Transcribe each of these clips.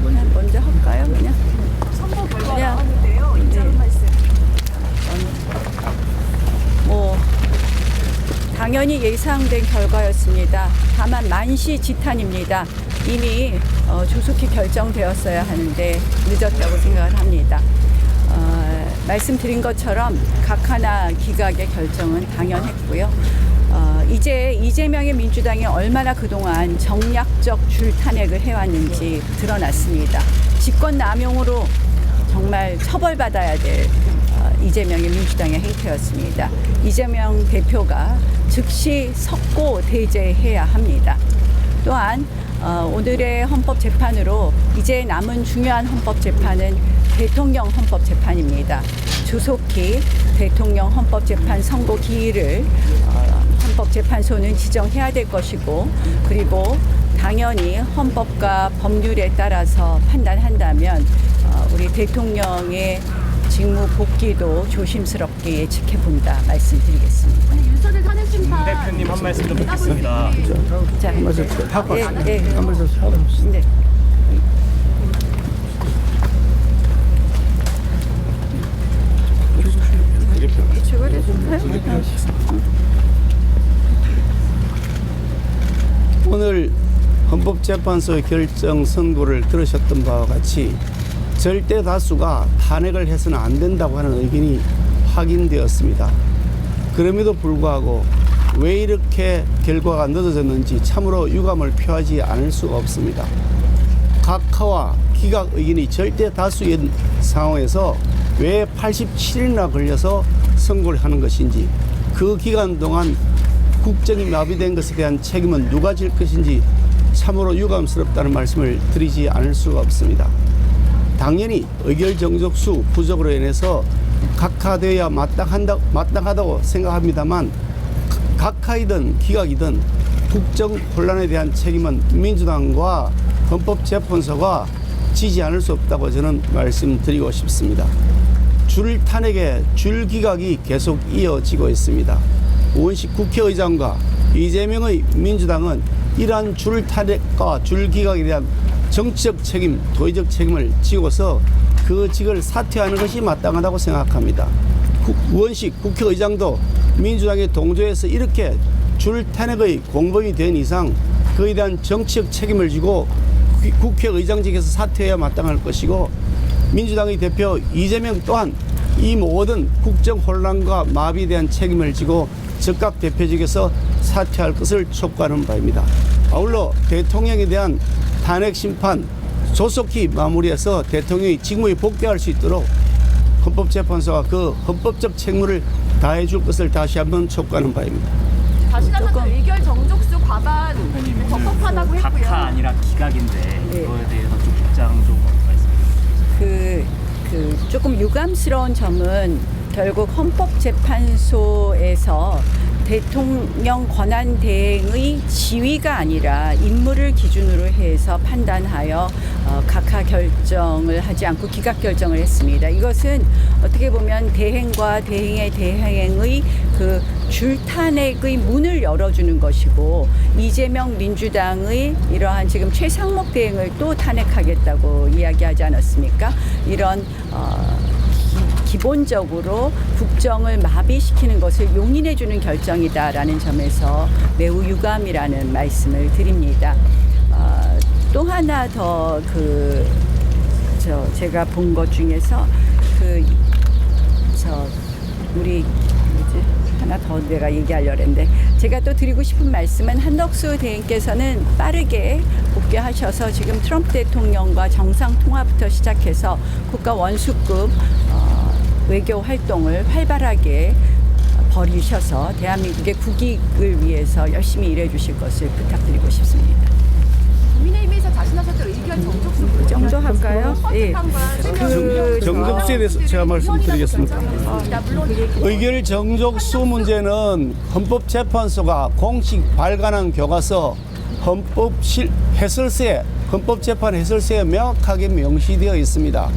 먼저 할까요? 그냥 선거 결과가 그냥. 나왔는데요. 입장 말씀. 뭐 당연히 예상된 결과였습니다. 다만 만시지탄입니다. 이미 조속히 결정되었어야 하는데 늦었다고 생각을 합니다. 말씀드린 것처럼 각 하나 기각의 결정은 당연했고요. 이제 이재명의 민주당이 얼마나 그동안 정략적 줄탄핵을 해왔는지 드러났습니다. 직권남용으로 정말 처벌받아야 될 이재명의 민주당의 행태였습니다. 이재명 대표가 즉시 석고 대제해야 합니다. 또한 오늘의 헌법재판으로 이제 남은 중요한 헌법재판은 대통령 헌법재판입니다. 조속히 대통령 헌법재판 선고 기일을 헌법재판소는 지정해야 될 것이고, 그리고 당연히 헌법과 법률에 따라서 판단한다면 우리 대통령의 직무 복귀도 조심스럽게 예측해 본다 말씀드리겠습니다. 윤석열 탄핵심판 대표님 한 말씀 좀 듣겠습니다. 자, 한 말씀 하고 한 말씀 하고 네. 이쪽을 해줄까요? 오늘 헌법재판소의 결정 선고를 들으셨던 바와 같이 절대 다수가 탄핵을 해서는 안 된다고 하는 의견이 확인되었습니다. 그럼에도 불구하고 왜 이렇게 결과가 늦어졌는지 참으로 유감을 표하지 않을 수가 없습니다. 각하와 기각 의견이 절대 다수인 상황에서 왜 87일이나 걸려서 선고를 하는 것인지, 그 기간 동안 국정이 마비된 것에 대한 책임은 누가 질 것인지 참으로 유감스럽다는 말씀을 드리지 않을 수가 없습니다. 당연히 의결 정족수 부족으로 인해서 각하되어야 마땅하다고 생각합니다만, 각하이든 기각이든 국정 혼란에 대한 책임은 민주당과 헌법재판소가 지지 않을 수 없다고 저는 말씀드리고 싶습니다. 줄 탄핵의 줄 기각이 계속 이어지고 있습니다. 우원식 국회의장과 이재명의 민주당은 이러한 줄 탄핵과 줄 기각에 대한 정치적 책임, 도의적 책임을 지고서 그 직을 사퇴하는 것이 마땅하다고 생각합니다. 우원식 국회의장도 민주당의 동조에서 이렇게 줄 탄핵의 공범이 된 이상 그에 대한 정치적 책임을 지고 국회의장직에서 사퇴해야 마땅할 것이고, 민주당의 대표 이재명 또한 이 모든 국정 혼란과 마비에 대한 책임을 지고 즉각 대표직에서 사퇴할 것을 촉구하는 바입니다. 아울러 대통령에 대한 탄핵 심판 조속히 마무리해서 대통령이 직무에 복귀할 수 있도록 헌법재판소가 그 헌법적 책무를 다해 줄 것을 다시 한번 촉구하는 바입니다. 다시나서 의결 정족수 과반 적법하다고 했고요. 각하 아니라 기각인데 네. 이거에 대해서 좀 입장 좀 말씀해 주세요. 조금 유감스러운 점은 결국 헌법재판소에서 대통령 권한 대행의 지위가 아니라 임무를 기준으로 해서 판단하여 각하 결정을 하지 않고 기각 결정을 했습니다. 이것은 어떻게 보면 대행과 대행의 대행의 그 줄탄핵의 문을 열어주는 것이고, 이재명 민주당의 이러한 지금 최상목 대행을 또 탄핵하겠다고 이야기하지 않았습니까? 이런 기본적으로 국정을 마비시키는 것을 용인해주는 결정이다라는 점에서 매우 유감이라는 말씀을 드립니다. 또 하나 더 제가 본 것 중에서 우리 하나 더 내가 얘기하려고 했는데, 제가 또 드리고 싶은 말씀은 한덕수 대행께서는 빠르게 복귀하셔서 지금 트럼프 대통령과 정상통화부터 시작해서 국가 원수급 외교 활동을 활발하게 벌이셔서 대한민국의 국익을 위해서 열심히 일해 주실 것을 부탁드리고 싶습니다. 국민의힘에서 자신하셨던 의결 정족수 그 정도 할까요? 예. 정족수에 대해서 제가 말씀드리겠습니다. 의결 정족수 문제는 헌법재판소가 공식 발간한 교과서 헌법재판 해설서에 명확하게 명시되어 있습니다.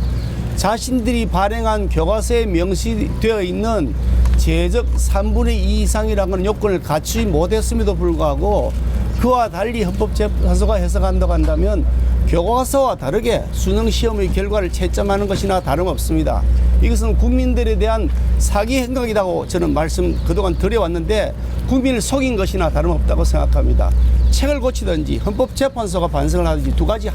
자신들이 발행한 교과서에 명시되어 있는 제적 3분의 2 이상이라는 요건을 갖추지 못했음에도 불구하고 그와 달리 헌법재판소가 해석한다고 한다면 교과서와 다르게 수능 시험의 결과를 채점하는 것이나 다름없습니다. 이것은 국민들에 대한 사기 행각이라고 저는 말씀 그동안 드려왔는데 국민을 속인 것이나 다름없다고 생각합니다. 책을 고치든지 헌법재판소가 반성을 하든지 두 가지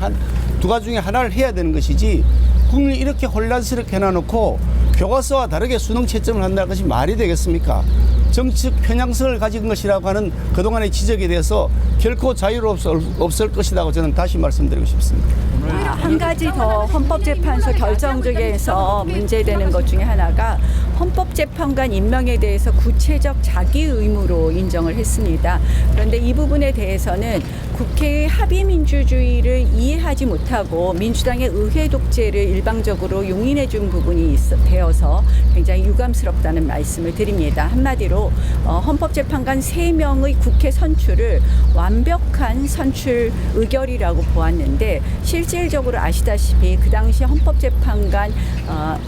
중에 하나를 해야 되는 것이지 국민을 이렇게 혼란스럽게 해놔놓고 교과서와 다르게 수능 채점을 한다는 것이 말이 되겠습니까? 정치적 편향성을 가진 것이라고 하는 그동안의 지적에 대해서 결코 자유롭을 것이라고 저는 다시 말씀드리고 싶습니다. 한 가지 더 헌법재판소 결정 중에서 문제되는 것 중에 하나가 헌법재판관 임명에 대해서 구체적 자기 의무로 인정을 했습니다. 그런데 이 부분에 대해서는 국회의 합의민주주의를 이해하지 못하고 민주당의 의회 독재를 일방적으로 용인해 준 부분이 되어서 굉장히 유감스럽다는 말씀을 드립니다. 한마디로 헌법재판관 3명의 국회 선출을 완벽한 선출 의결이라고 보았는데 실질적으로 아시다시피 그 당시 헌법재판관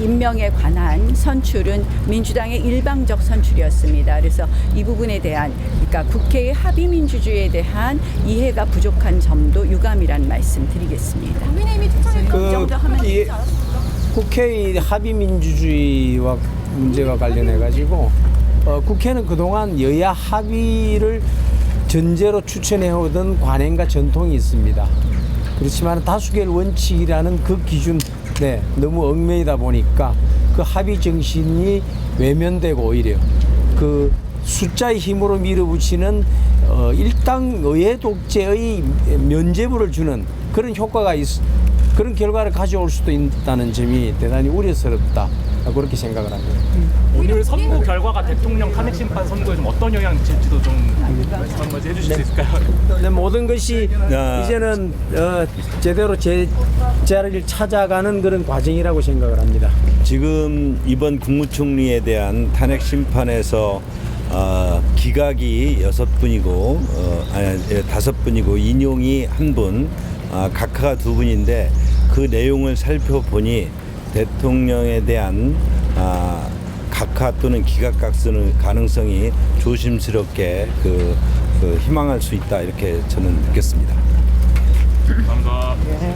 임명에 관한 선출은 민주당의 일방적 선출이었습니다. 그래서 이 부분에 대한 그러니까 국회의 합의민주주의에 대한 이해가 부족한 점도 유감이라는 말씀 드리겠습니다. 국민의힘이 추천했던 그 국회의 합의민주주의와 문제가 관련해 가지고 국회는 그동안 여야 합의를 전제로 추천해 오던 관행과 전통이 있습니다. 그렇지만 다수결 원칙이라는 그 기준에 너무 얽매이다 보니까 그 합의 정신이 외면되고 오히려 그 숫자의 힘으로 밀어붙이는 일당 의회 독재의 면죄부를 주는 그런 효과가 그런 결과를 가져올 수도 있다는 점이 대단히 우려스럽다. 그렇게 생각을 합니다. 오늘 선거 결과가 대통령 탄핵 심판 선거에 좀 어떤 영향을 미칠지도 좀 말씀 한번 해주실 수 있을까요? 근데 모든 것이 이제는 제대로 제 자리를 찾아가는 그런 과정이라고 생각을 합니다. 지금 이번 국무총리에 대한 탄핵 심판에서 기각이 6분이고 5분이고 인용이 1분, 각하가 2분인데 그 내용을 살펴보니 대통령에 대한 각하 또는 기각 가능성이 조심스럽게 희망할 수 있다 이렇게 저는 느꼈습니다. 감사합니다.